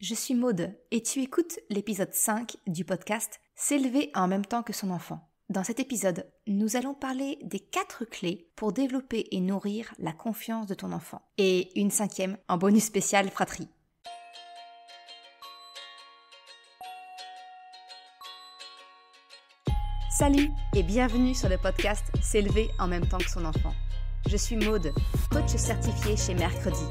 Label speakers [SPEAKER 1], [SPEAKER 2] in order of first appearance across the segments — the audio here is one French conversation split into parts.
[SPEAKER 1] je suis Maude et tu écoutes l'épisode 5 du podcast « S'élever en même temps que son enfant ». Dans cet épisode, nous allons parler des 4 clés pour développer et nourrir la confiance de ton enfant. Et une 5e en bonus spécial fratrie. Salut et bienvenue sur le podcast « S'élever en même temps que son enfant ». Je suis Maude, coach certifiée chez Mercredi,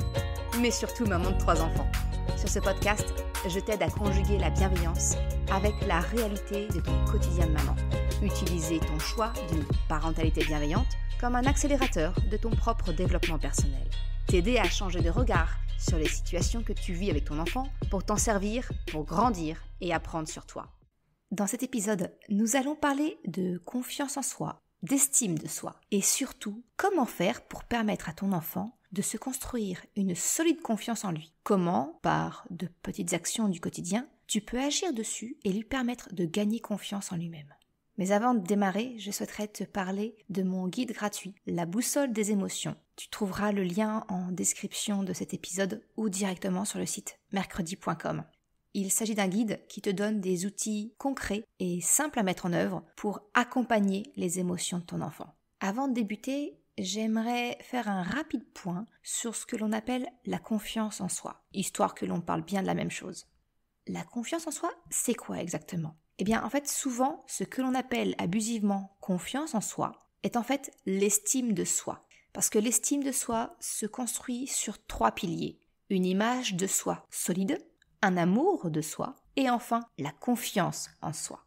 [SPEAKER 1] mais surtout maman de 3 enfants. Sur ce podcast, je t'aide à conjuguer la bienveillance avec la réalité de ton quotidien de maman. Utiliser ton choix d'une parentalité bienveillante comme un accélérateur de ton propre développement personnel. T'aider à changer de regard sur les situations que tu vis avec ton enfant pour t'en servir, pour grandir et apprendre sur toi. Dans cet épisode, nous allons parler de confiance en soi, d'estime de soi et surtout comment faire pour permettre à ton enfant de se construire une solide confiance en lui. Comment, par de petites actions du quotidien, tu peux agir dessus et lui permettre de gagner confiance en lui-même. Mais avant de démarrer, je souhaiterais te parler de mon guide gratuit, La boussole des émotions. Tu trouveras le lien en description de cet épisode ou directement sur le site mercredi.com. Il s'agit d'un guide qui te donne des outils concrets et simples à mettre en œuvre pour accompagner les émotions de ton enfant. Avant de débuter, j'aimerais faire un rapide point sur ce que l'on appelle la confiance en soi, histoire que l'on parle bien de la même chose. La confiance en soi, c'est quoi exactement ? Eh bien, en fait, souvent, ce que l'on appelle abusivement confiance en soi est en fait l'estime de soi. Parce que l'estime de soi se construit sur 3 piliers. Une image de soi solide, un amour de soi et enfin la confiance en soi.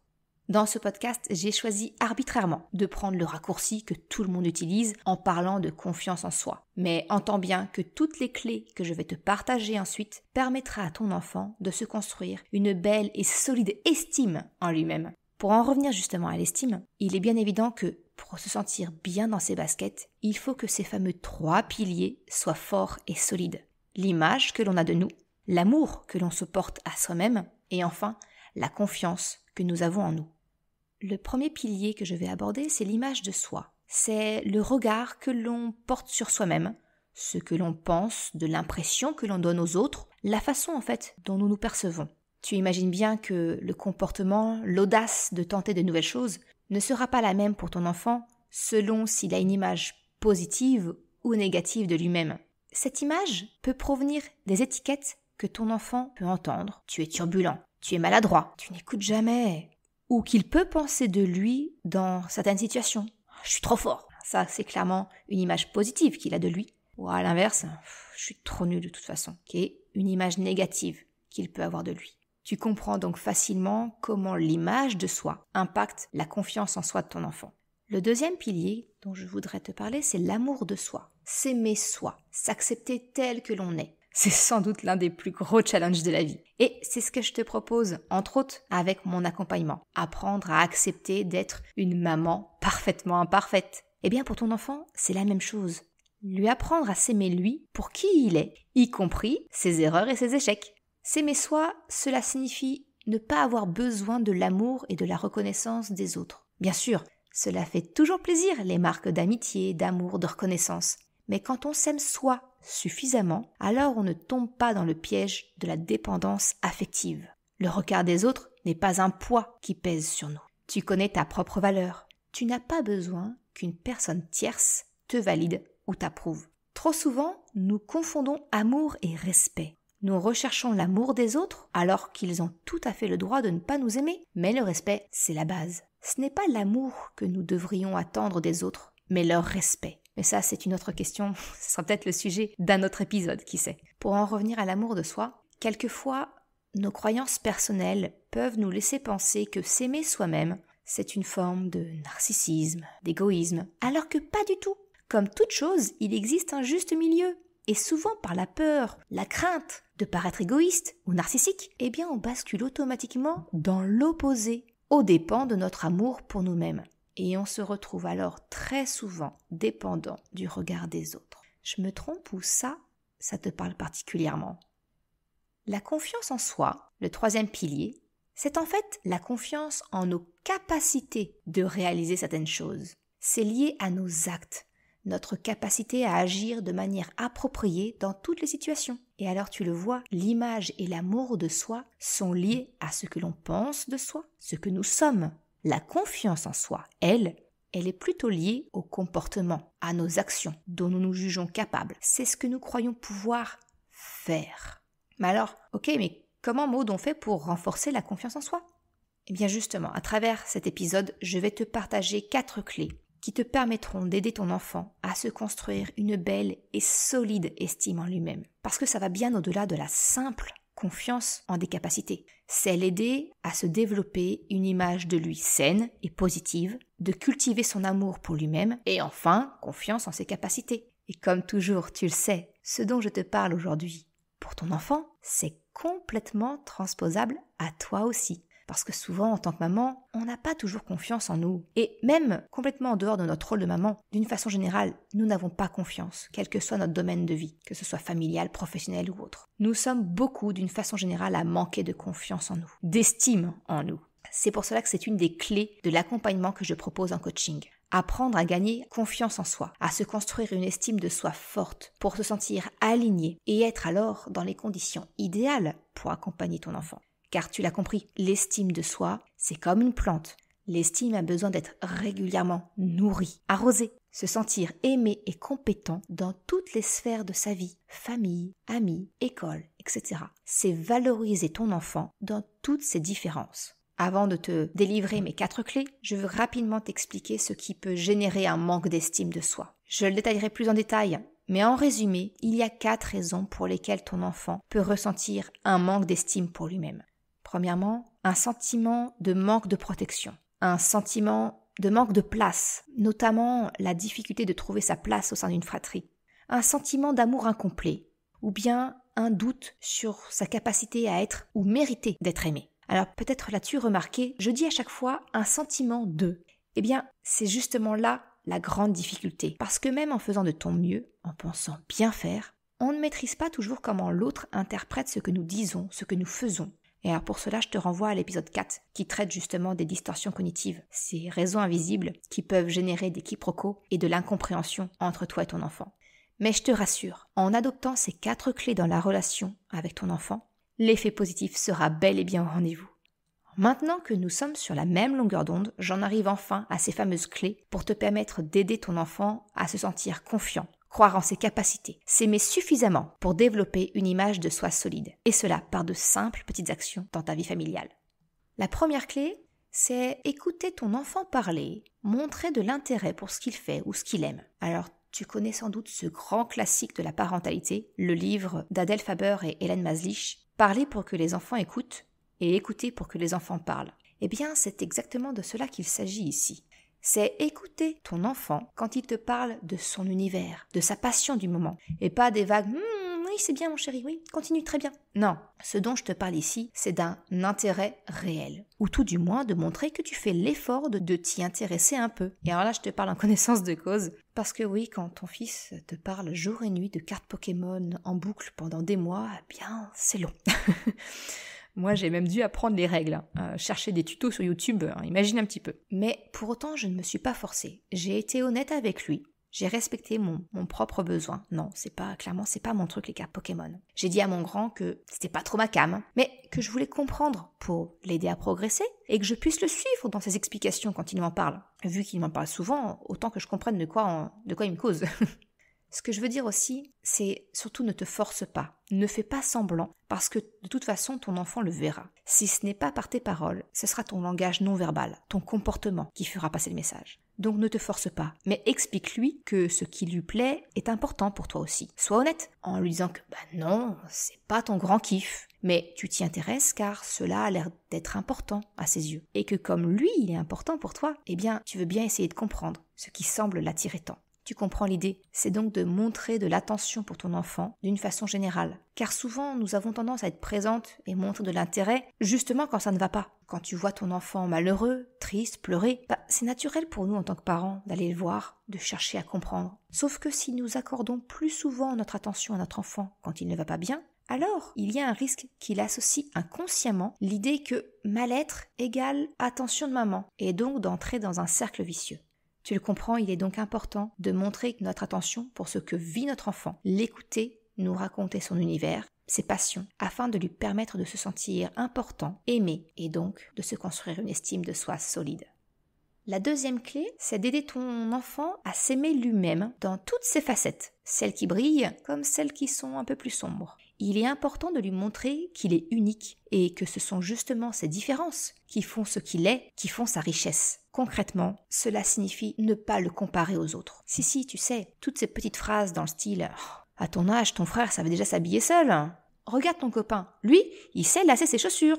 [SPEAKER 1] Dans ce podcast, j'ai choisi arbitrairement de prendre le raccourci que tout le monde utilise en parlant de confiance en soi. Mais entends bien que toutes les clés que je vais te partager ensuite permettra à ton enfant de se construire une belle et solide estime en lui-même. Pour en revenir justement à l'estime, il est bien évident que pour se sentir bien dans ses baskets, il faut que ces fameux 3 piliers soient forts et solides. L'image que l'on a de nous, l'amour que l'on se porte à soi-même et enfin la confiance que nous avons en nous. Le premier pilier que je vais aborder, c'est l'image de soi. C'est le regard que l'on porte sur soi-même, ce que l'on pense, de l'impression que l'on donne aux autres, la façon en fait dont nous nous percevons. Tu imagines bien que le comportement, l'audace de tenter de nouvelles choses ne sera pas la même pour ton enfant selon s'il a une image positive ou négative de lui-même. Cette image peut provenir des étiquettes que ton enfant peut entendre. Tu es turbulent, tu es maladroit, tu n'écoutes jamais. Ou qu'il peut penser de lui dans certaines situations. Je suis trop fort. Ça, c'est clairement une image positive qu'il a de lui. Ou à l'inverse, je suis trop nul de toute façon. Qui est une image négative qu'il peut avoir de lui. Tu comprends donc facilement comment l'image de soi impacte la confiance en soi de ton enfant. Le deuxième pilier dont je voudrais te parler, c'est l'amour de soi. S'aimer soi, s'accepter tel que l'on est. C'est sans doute l'un des plus gros challenges de la vie. Et c'est ce que je te propose, entre autres, avec mon accompagnement. Apprendre à accepter d'être une maman parfaitement imparfaite. Eh bien, pour ton enfant, c'est la même chose. Lui apprendre à s'aimer lui pour qui il est, y compris ses erreurs et ses échecs. S'aimer soi, cela signifie ne pas avoir besoin de l'amour et de la reconnaissance des autres. Bien sûr, cela fait toujours plaisir, les marques d'amitié, d'amour, de reconnaissance. Mais quand on s'aime soi suffisamment, alors on ne tombe pas dans le piège de la dépendance affective. Le regard des autres n'est pas un poids qui pèse sur nous. Tu connais ta propre valeur. Tu n'as pas besoin qu'une personne tierce te valide ou t'approuve. Trop souvent, nous confondons amour et respect. Nous recherchons l'amour des autres alors qu'ils ont tout à fait le droit de ne pas nous aimer. Mais le respect, c'est la base. Ce n'est pas l'amour que nous devrions attendre des autres, mais leur respect. Mais ça, c'est une autre question, ce sera peut-être le sujet d'un autre épisode, qui sait. Pour en revenir à l'amour de soi, quelquefois, nos croyances personnelles peuvent nous laisser penser que s'aimer soi-même, c'est une forme de narcissisme, d'égoïsme, alors que pas du tout. Comme toute chose, il existe un juste milieu. Et souvent, par la peur, la crainte de paraître égoïste ou narcissique, eh bien, on bascule automatiquement dans l'opposé, aux dépens de notre amour pour nous-mêmes. Et on se retrouve alors très souvent dépendant du regard des autres. Je me trompe ou ça te parle particulièrement? La confiance en soi, le 3e pilier, c'est en fait la confiance en nos capacités de réaliser certaines choses. C'est lié à nos actes, notre capacité à agir de manière appropriée dans toutes les situations. Et alors tu le vois, l'image et l'amour de soi sont liés à ce que l'on pense de soi, ce que nous sommes. La confiance en soi, elle est plutôt liée au comportement, à nos actions dont nous nous jugeons capables. C'est ce que nous croyons pouvoir faire. Mais alors, mais comment Maud on fait pour renforcer la confiance en soi ? Eh bien justement, à travers cet épisode, je vais te partager 4 clés qui te permettront d'aider ton enfant à se construire une belle et solide estime en lui-même. Parce que ça va bien au-delà de la simple confiance en des capacités. C'est l'aider à se développer une image de lui saine et positive, de cultiver son amour pour lui-même et enfin, confiance en ses capacités. Et comme toujours, tu le sais, ce dont je te parle aujourd'hui, pour ton enfant, c'est complètement transposable à toi aussi. Parce que souvent, en tant que maman, on n'a pas toujours confiance en nous. Et même complètement en dehors de notre rôle de maman, d'une façon générale, nous n'avons pas confiance, quel que soit notre domaine de vie, que ce soit familial, professionnel ou autre. Nous sommes beaucoup, d'une façon générale, à manquer de confiance en nous, d'estime en nous. C'est pour cela que c'est une des clés de l'accompagnement que je propose en coaching. Apprendre à gagner confiance en soi, à se construire une estime de soi forte pour se sentir aligné et être alors dans les conditions idéales pour accompagner ton enfant. Car tu l'as compris, l'estime de soi, c'est comme une plante. L'estime a besoin d'être régulièrement nourrie, arrosée, se sentir aimé et compétent dans toutes les sphères de sa vie, famille, amis, école, etc. C'est valoriser ton enfant dans toutes ses différences. Avant de te délivrer mes 4 clés, je veux rapidement t'expliquer ce qui peut générer un manque d'estime de soi. Je le détaillerai plus en détail, mais en résumé, il y a 4 raisons pour lesquelles ton enfant peut ressentir un manque d'estime pour lui-même. Premièrement, un sentiment de manque de protection, un sentiment de manque de place, notamment la difficulté de trouver sa place au sein d'une fratrie, un sentiment d'amour incomplet, ou bien un doute sur sa capacité à être ou mériter d'être aimé. Alors peut-être l'as-tu remarqué, je dis à chaque fois un sentiment de. Eh bien, c'est justement là la grande difficulté, parce que même en faisant de ton mieux, en pensant bien faire, on ne maîtrise pas toujours comment l'autre interprète ce que nous disons, ce que nous faisons. Et alors pour cela, je te renvoie à l'épisode 4 qui traite justement des distorsions cognitives, ces raisons invisibles qui peuvent générer des quiproquos et de l'incompréhension entre toi et ton enfant. Mais je te rassure, en adoptant ces 4 clés dans la relation avec ton enfant, l'effet positif sera bel et bien au rendez-vous. Maintenant que nous sommes sur la même longueur d'onde, j'en arrive enfin à ces fameuses clés pour te permettre d'aider ton enfant à se sentir confiant, croire en ses capacités, s'aimer suffisamment pour développer une image de soi solide, et cela par de simples petites actions dans ta vie familiale. La première clé, c'est écouter ton enfant parler, montrer de l'intérêt pour ce qu'il fait ou ce qu'il aime. Alors, tu connais sans doute ce grand classique de la parentalité, le livre d'Adèle Faber et Hélène Maslich, « Parler pour que les enfants écoutent » et « Écouter pour que les enfants parlent ». Eh bien, c'est exactement de cela qu'il s'agit ici. C'est écouter ton enfant quand il te parle de son univers, de sa passion du moment, et pas des vagues « oui, c'est bien mon chéri, oui, continue très bien ». Non, ce dont je te parle ici, c'est d'un intérêt réel, ou tout du moins de montrer que tu fais l'effort de t'y intéresser un peu. Et alors là, je te parle en connaissance de cause, parce que oui, quand ton fils te parle jour et nuit de cartes Pokémon en boucle pendant des mois, eh bien, c'est long. Moi, j'ai même dû apprendre les règles, chercher des tutos sur YouTube, imagine un petit peu. Mais pour autant, je ne me suis pas forcée. J'ai été honnête avec lui. J'ai respecté mon propre besoin. Non, c'est pas mon truc les cartes Pokémon. J'ai dit à mon grand que c'était pas trop ma came, mais que je voulais comprendre pour l'aider à progresser et que je puisse le suivre dans ses explications quand il m'en parle. Vu qu'il m'en parle souvent, autant que je comprenne de quoi il me cause. Ce que je veux dire aussi, c'est surtout ne te force pas, ne fais pas semblant, parce que de toute façon ton enfant le verra. Si ce n'est pas par tes paroles, ce sera ton langage non verbal, ton comportement qui fera passer le message. Donc ne te force pas, mais explique-lui que ce qui lui plaît est important pour toi aussi. Sois honnête, en lui disant que non, c'est pas ton grand kiff, mais tu t'y intéresses car cela a l'air d'être important à ses yeux. Et que comme lui, il est important pour toi, eh bien tu veux bien essayer de comprendre ce qui semble l'attirer tant. Tu comprends l'idée, c'est donc de montrer de l'attention pour ton enfant d'une façon générale. Car souvent, nous avons tendance à être présentes et montrer de l'intérêt justement quand ça ne va pas. Quand tu vois ton enfant malheureux, triste, pleurer, c'est naturel pour nous en tant que parents d'aller le voir, de chercher à comprendre. Sauf que si nous accordons plus souvent notre attention à notre enfant quand il ne va pas bien, alors il y a un risque qu'il associe inconsciemment l'idée que mal-être égale attention de maman et donc d'entrer dans un cercle vicieux. Tu le comprends, il est donc important de montrer notre attention pour ce que vit notre enfant, l'écouter, nous raconter son univers, ses passions, afin de lui permettre de se sentir important, aimé et donc de se construire une estime de soi solide. La deuxième clé, c'est d'aider ton enfant à s'aimer lui-même dans toutes ses facettes, celles qui brillent comme celles qui sont un peu plus sombres. Il est important de lui montrer qu'il est unique et que ce sont justement ses différences qui font ce qu'il est, qui font sa richesse. Concrètement, cela signifie ne pas le comparer aux autres. Si, tu sais, toutes ces petites phrases dans le style « À ton âge, ton frère savait déjà s'habiller seul. Regarde ton copain, lui, il sait lasser ses chaussures.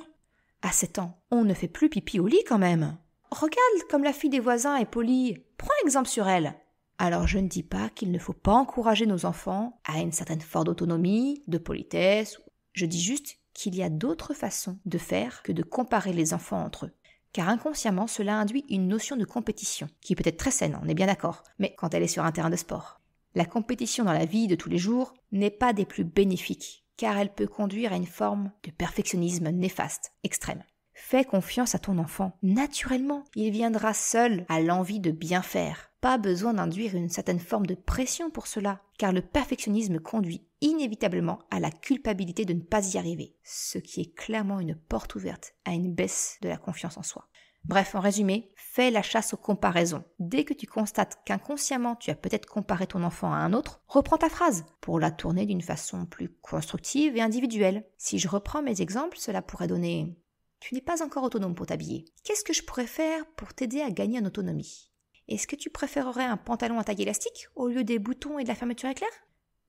[SPEAKER 1] À 7 ans, on ne fait plus pipi au lit quand même. Regarde comme la fille des voisins est polie. Prends exemple sur elle. » Alors je ne dis pas qu'il ne faut pas encourager nos enfants à une certaine forme d'autonomie, de politesse. Je dis juste qu'il y a d'autres façons de faire que de comparer les enfants entre eux. Car inconsciemment, cela induit une notion de compétition, qui peut être très saine, on est bien d'accord, mais quand elle est sur un terrain de sport. La compétition dans la vie de tous les jours n'est pas des plus bénéfiques, car elle peut conduire à une forme de perfectionnisme néfaste, extrême. Fais confiance à ton enfant. Naturellement, il viendra seul à l'envie de bien faire. Pas besoin d'induire une certaine forme de pression pour cela, car le perfectionnisme conduit inévitablement à la culpabilité de ne pas y arriver, ce qui est clairement une porte ouverte à une baisse de la confiance en soi. Bref, en résumé, fais la chasse aux comparaisons. Dès que tu constates qu'inconsciemment tu as peut-être comparé ton enfant à un autre, reprends ta phrase pour la tourner d'une façon plus constructive et individuelle. Si je reprends mes exemples, cela pourrait donner « Tu n'es pas encore autonome pour t'habiller. Qu'est-ce que je pourrais faire pour t'aider à gagner en autonomie ? Est-ce que tu préférerais un pantalon à taille élastique au lieu des boutons et de la fermeture éclair ?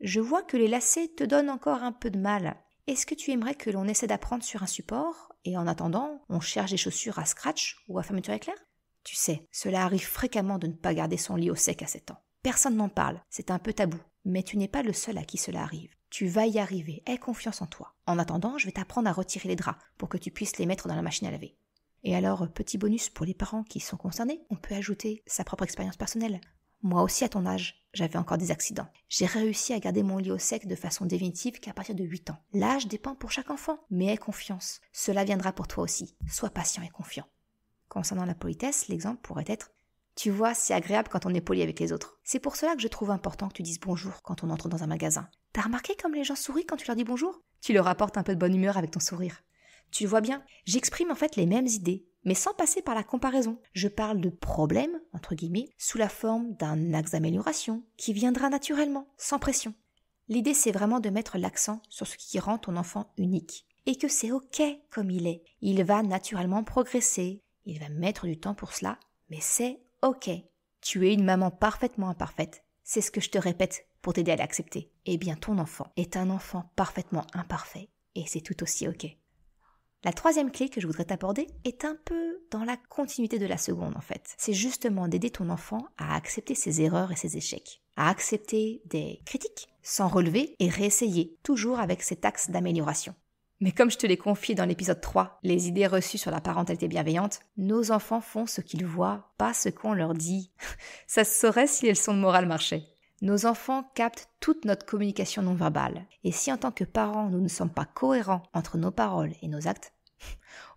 [SPEAKER 1] Je vois que les lacets te donnent encore un peu de mal. Est-ce que tu aimerais que l'on essaie d'apprendre sur un support et en attendant, on cherche des chaussures à scratch ou à fermeture éclair ? Tu sais, cela arrive fréquemment de ne pas garder son lit au sec à 7 ans. Personne n'en parle, c'est un peu tabou. Mais tu n'es pas le seul à qui cela arrive. Tu vas y arriver, aie confiance en toi. En attendant, je vais t'apprendre à retirer les draps pour que tu puisses les mettre dans la machine à laver. Et alors, petit bonus pour les parents qui sont concernés, on peut ajouter sa propre expérience personnelle. Moi aussi, à ton âge, j'avais encore des accidents. J'ai réussi à garder mon lit au sec de façon définitive qu'à partir de 8 ans. L'âge dépend pour chaque enfant, mais aie confiance. Cela viendra pour toi aussi. Sois patient et confiant. Concernant la politesse, l'exemple pourrait être « Tu vois, c'est agréable quand on est poli avec les autres. C'est pour cela que je trouve important que tu dises bonjour quand on entre dans un magasin. T'as remarqué comme les gens sourient quand tu leur dis bonjour ? Tu leur apportes un peu de bonne humeur avec ton sourire. Tu le vois bien, j'exprime en fait les mêmes idées, mais sans passer par la comparaison. Je parle de problèmes, entre guillemets, sous la forme d'un axe d'amélioration qui viendra naturellement, sans pression. L'idée, c'est vraiment de mettre l'accent sur ce qui rend ton enfant unique. Et que c'est ok comme il est. Il va naturellement progresser, il va mettre du temps pour cela, mais c'est ok. Tu es une maman parfaitement imparfaite. C'est ce que je te répète pour t'aider à l'accepter. Eh bien, ton enfant est un enfant parfaitement imparfait. Et c'est tout aussi ok. La troisième clé que je voudrais t'aborder est un peu dans la continuité de la seconde en fait. C'est justement d'aider ton enfant à accepter ses erreurs et ses échecs, à accepter des critiques, s'en relever et réessayer, toujours avec cet axe d'amélioration. Mais comme je te l'ai confié dans l'épisode 3, les idées reçues sur la parentalité bienveillante, nos enfants font ce qu'ils voient, pas ce qu'on leur dit. Ça se saurait si les leçons de morale marchaient. Nos enfants captent toute notre communication non verbale. Et si en tant que parents, nous ne sommes pas cohérents entre nos paroles et nos actes,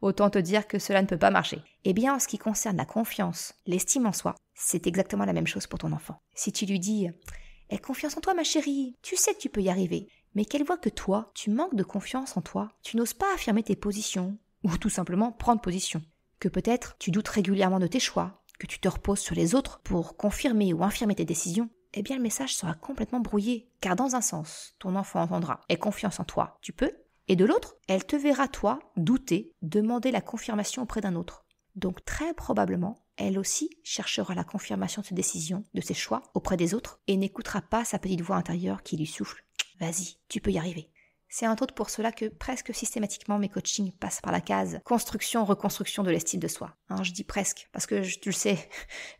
[SPEAKER 1] autant te dire que cela ne peut pas marcher. Eh bien, en ce qui concerne la confiance, l'estime en soi, c'est exactement la même chose pour ton enfant. Si tu lui dis « Aie confiance en toi, ma chérie, tu sais que tu peux y arriver », mais qu'elle voit que toi, tu manques de confiance en toi, tu n'oses pas affirmer tes positions, ou tout simplement prendre position, que peut-être tu doutes régulièrement de tes choix, que tu te reposes sur les autres pour confirmer ou infirmer tes décisions, eh bien le message sera complètement brouillé, car dans un sens, ton enfant entendra « Aie confiance en toi, tu peux », et de l'autre, elle te verra, toi, douter, demander la confirmation auprès d'un autre. Donc très probablement, elle aussi cherchera la confirmation de ses décisions, de ses choix, auprès des autres, et n'écoutera pas sa petite voix intérieure qui lui souffle « Vas-y, tu peux y arriver ». C'est entre autres pour cela que presque systématiquement mes coachings passent par la case construction-reconstruction de l'estime de soi. Je dis presque, parce que tu le sais,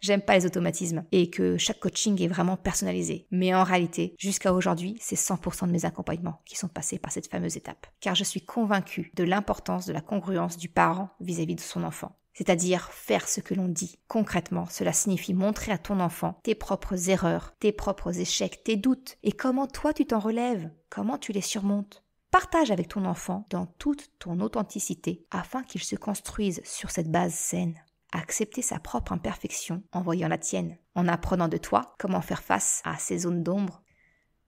[SPEAKER 1] j'aime pas les automatismes et que chaque coaching est vraiment personnalisé. Mais en réalité, jusqu'à aujourd'hui, c'est 100% de mes accompagnements qui sont passés par cette fameuse étape. Car je suis convaincue de l'importance de la congruence du parent vis-à-vis de son enfant. C'est-à-dire faire ce que l'on dit. Concrètement, cela signifie montrer à ton enfant tes propres erreurs, tes propres échecs, tes doutes, et comment toi tu t'en relèves, comment tu les surmontes. Partage avec ton enfant dans toute ton authenticité afin qu'il se construise sur cette base saine. Accepter sa propre imperfection en voyant la tienne, en apprenant de toi comment faire face à ces zones d'ombre.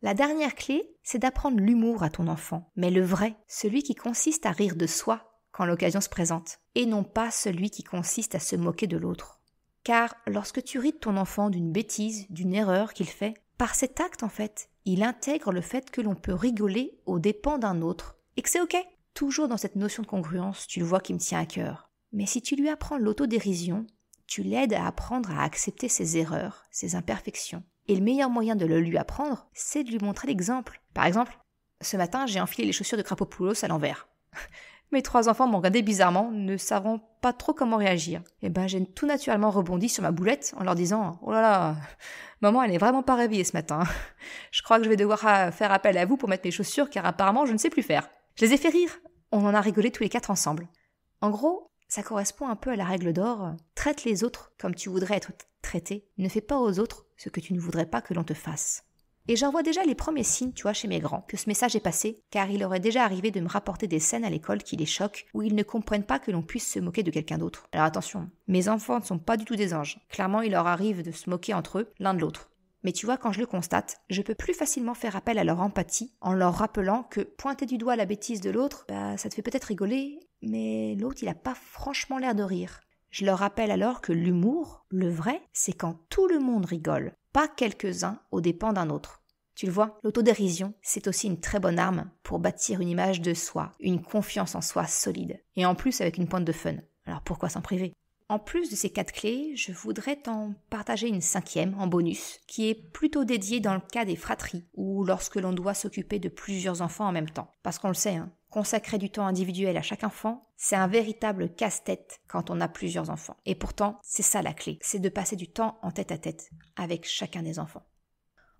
[SPEAKER 1] La dernière clé, c'est d'apprendre l'humour à ton enfant, mais le vrai, celui qui consiste à rire de soi quand l'occasion se présente, et non pas celui qui consiste à se moquer de l'autre. Car lorsque tu ris de ton enfant d'une bêtise, d'une erreur qu'il fait, par cet acte en fait, il intègre le fait que l'on peut rigoler aux dépens d'un autre, et que c'est ok. Toujours dans cette notion de congruence, tu le vois qui me tient à cœur. Mais si tu lui apprends l'autodérision, tu l'aides à apprendre à accepter ses erreurs, ses imperfections. Et le meilleur moyen de le lui apprendre, c'est de lui montrer l'exemple. Par exemple, ce matin, j'ai enfilé les chaussures de Krapopoulos à l'envers. Mes 3 enfants m'ont regardé bizarrement, ne savant pas trop comment réagir. Et j'ai tout naturellement rebondi sur ma boulette en leur disant « Oh là là, maman elle est vraiment pas réveillée ce matin. Je crois que je vais devoir faire appel à vous pour mettre mes chaussures car apparemment je ne sais plus faire. » Je les ai fait rire. On en a rigolé tous les 4 ensemble. En gros, ça correspond un peu à la règle d'or. Traite les autres comme tu voudrais être traité. Ne fais pas aux autres ce que tu ne voudrais pas que l'on te fasse. Et j'en vois déjà les premiers signes, chez mes grands, que ce message est passé, car il aurait déjà arrivé de me rapporter des scènes à l'école qui les choquent, où ils ne comprennent pas que l'on puisse se moquer de quelqu'un d'autre. Alors attention, mes enfants ne sont pas du tout des anges. Clairement, il leur arrive de se moquer entre eux, l'un de l'autre. Mais quand je le constate, je peux plus facilement faire appel à leur empathie en leur rappelant que pointer du doigt la bêtise de l'autre, ça te fait peut-être rigoler, mais l'autre il a pas franchement l'air de rire. Je leur rappelle alors que l'humour, le vrai, c'est quand tout le monde rigole, pas quelques-uns aux dépens d'un autre. Tu le vois, l'autodérision, c'est aussi une très bonne arme pour bâtir une image de soi, une confiance en soi solide. Et en plus avec une pointe de fun. Alors pourquoi s'en priver ? En plus de ces 4 clés, je voudrais t'en partager une 5e en bonus, qui est plutôt dédiée dans le cas des fratries, ou lorsque l'on doit s'occuper de plusieurs enfants en même temps. Parce qu'on le sait, consacrer du temps individuel à chaque enfant, c'est un véritable casse-tête quand on a plusieurs enfants. Et pourtant, c'est ça la clé, c'est de passer du temps en tête-à-tête avec chacun des enfants.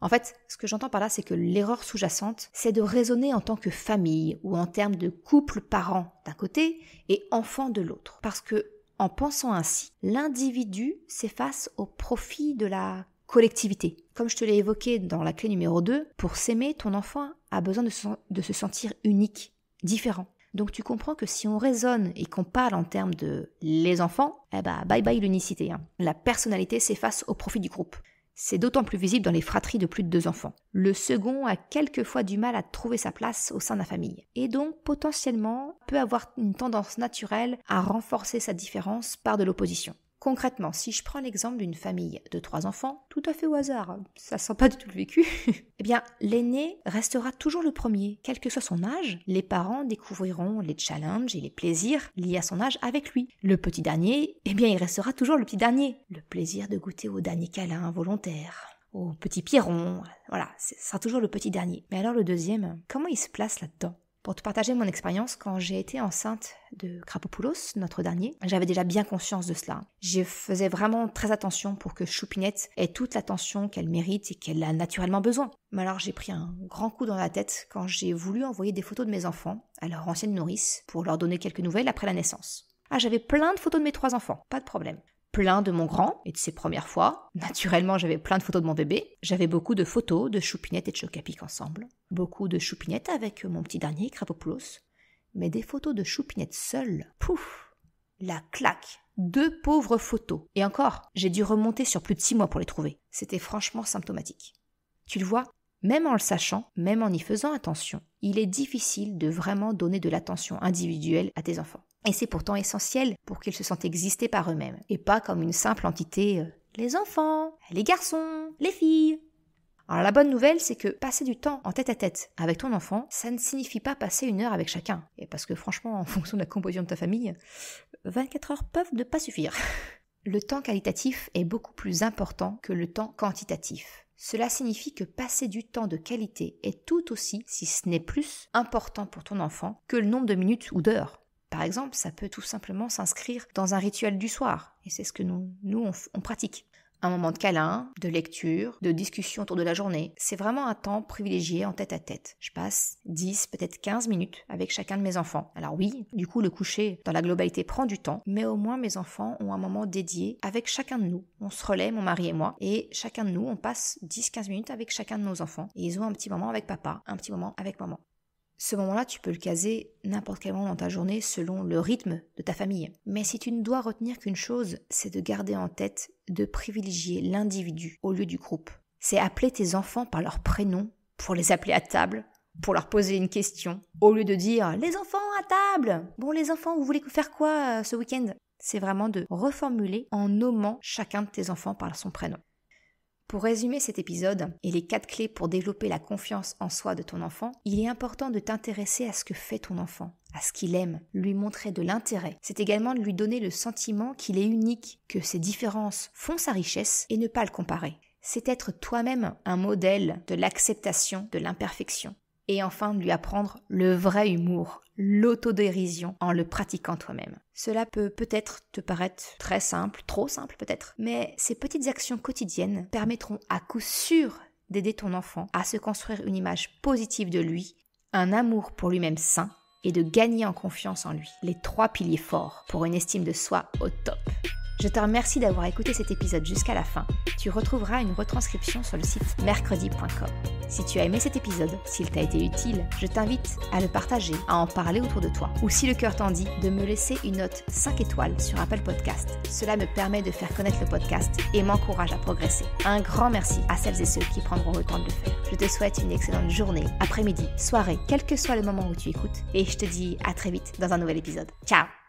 [SPEAKER 1] En fait, ce que j'entends par là, c'est que l'erreur sous-jacente, c'est de raisonner en tant que famille, ou en termes de couple-parent d'un côté, et enfant de l'autre. Parce que, en pensant ainsi, l'individu s'efface au profit de la collectivité. Comme je te l'ai évoqué dans la clé numéro 2, pour s'aimer, ton enfant a besoin de se sentir unique, différent. Donc tu comprends que si on raisonne et qu'on parle en termes de les enfants, bye bye l'unicité. La personnalité s'efface au profit du groupe. C'est d'autant plus visible dans les fratries de plus de 2 enfants. Le second a quelquefois du mal à trouver sa place au sein de la famille. Et donc, potentiellement, peut avoir une tendance naturelle à renforcer sa différence par de l'opposition. Concrètement, si je prends l'exemple d'une famille de 3 enfants, tout à fait au hasard, ça sent pas du tout le vécu, eh bien, l'aîné restera toujours le premier. Quel que soit son âge, les parents découvriront les challenges et les plaisirs liés à son âge avec lui. Le petit dernier, eh bien, il restera toujours le petit dernier. Le plaisir de goûter au dernier câlin involontaire, au petit Pierron, voilà, ce sera toujours le petit dernier. Mais alors le deuxième, comment il se place là-dedans ? Pour te partager mon expérience, quand j'ai été enceinte de Krapopoulos, notre dernier, j'avais déjà bien conscience de cela. Je faisais vraiment très attention pour que Choupinette ait toute l'attention qu'elle mérite et qu'elle a naturellement besoin. Mais alors j'ai pris un grand coup dans la tête quand j'ai voulu envoyer des photos de mes enfants à leur ancienne nourrice pour leur donner quelques nouvelles après la naissance. J'avais plein de photos de mes 3 enfants, pas de problème. Plein de mon grand et de ses premières fois. Naturellement, j'avais plein de photos de mon bébé. J'avais beaucoup de photos de Choupinette et de Chocapic ensemble. Beaucoup de Choupinette avec mon petit dernier, Krapopoulos. Mais des photos de Choupinette seule, pouf, la claque. 2 pauvres photos. Et encore, j'ai dû remonter sur plus de 6 mois pour les trouver. C'était franchement symptomatique. Tu le vois, même en le sachant, même en y faisant attention, il est difficile de vraiment donner de l'attention individuelle à tes enfants. Et c'est pourtant essentiel pour qu'ils se sentent exister par eux-mêmes, et pas comme une simple entité les enfants, les garçons, les filles. Alors la bonne nouvelle, c'est que passer du temps en tête-à-tête avec ton enfant, ça ne signifie pas passer 1 heure avec chacun. Et parce que franchement, en fonction de la composition de ta famille, 24 heures peuvent ne pas suffire. Le temps qualitatif est beaucoup plus important que le temps quantitatif. Cela signifie que passer du temps de qualité est tout aussi, si ce n'est plus, important pour ton enfant que le nombre de minutes ou d'heures. Par exemple, ça peut tout simplement s'inscrire dans un rituel du soir, et c'est ce que nous on pratique. Un moment de câlin, de lecture, de discussion autour de la journée. C'est vraiment un temps privilégié en tête-à-tête. Je passe 10, peut-être 15 minutes avec chacun de mes enfants. Alors oui, du coup, le coucher dans la globalité prend du temps, mais au moins mes enfants ont un moment dédié avec chacun de nous. On se relaie, mon mari et moi, et chacun de nous, on passe 10-15 minutes avec chacun de nos enfants. Et ils ont un petit moment avec papa, un petit moment avec maman. Ce moment-là, tu peux le caser n'importe quel moment dans ta journée selon le rythme de ta famille. Mais si tu ne dois retenir qu'une chose, c'est de garder en tête de privilégier l'individu au lieu du groupe. C'est appeler tes enfants par leur prénom pour les appeler à table, pour leur poser une question, au lieu de dire « Les enfants à table ! Bon, les enfants, vous voulez faire quoi ce week-end ?» C'est vraiment de reformuler en nommant chacun de tes enfants par son prénom. Pour résumer cet épisode et les 4 clés pour développer la confiance en soi de ton enfant, il est important de t'intéresser à ce que fait ton enfant, à ce qu'il aime, lui montrer de l'intérêt. C'est également de lui donner le sentiment qu'il est unique, que ses différences font sa richesse et ne pas le comparer. C'est être toi-même un modèle de l'acceptation de l'imperfection. Et enfin, de lui apprendre le vrai humour, l'autodérision en le pratiquant toi-même. Cela peut peut-être te paraître très simple, trop simple peut-être, mais ces petites actions quotidiennes permettront à coup sûr d'aider ton enfant à se construire une image positive de lui, un amour pour lui-même sain et de gagner en confiance en lui. Les 3 piliers forts pour une estime de soi au top. Je te remercie d'avoir écouté cet épisode jusqu'à la fin. Tu retrouveras une retranscription sur le site mercredi.com. Si tu as aimé cet épisode, s'il t'a été utile, je t'invite à le partager, à en parler autour de toi. Ou si le cœur t'en dit, de me laisser une note 5 étoiles sur Apple Podcast. Cela me permet de faire connaître le podcast et m'encourage à progresser. Un grand merci à celles et ceux qui prendront le temps de le faire. Je te souhaite une excellente journée, après-midi, soirée, quel que soit le moment où tu écoutes. Et je te dis à très vite dans un nouvel épisode. Ciao!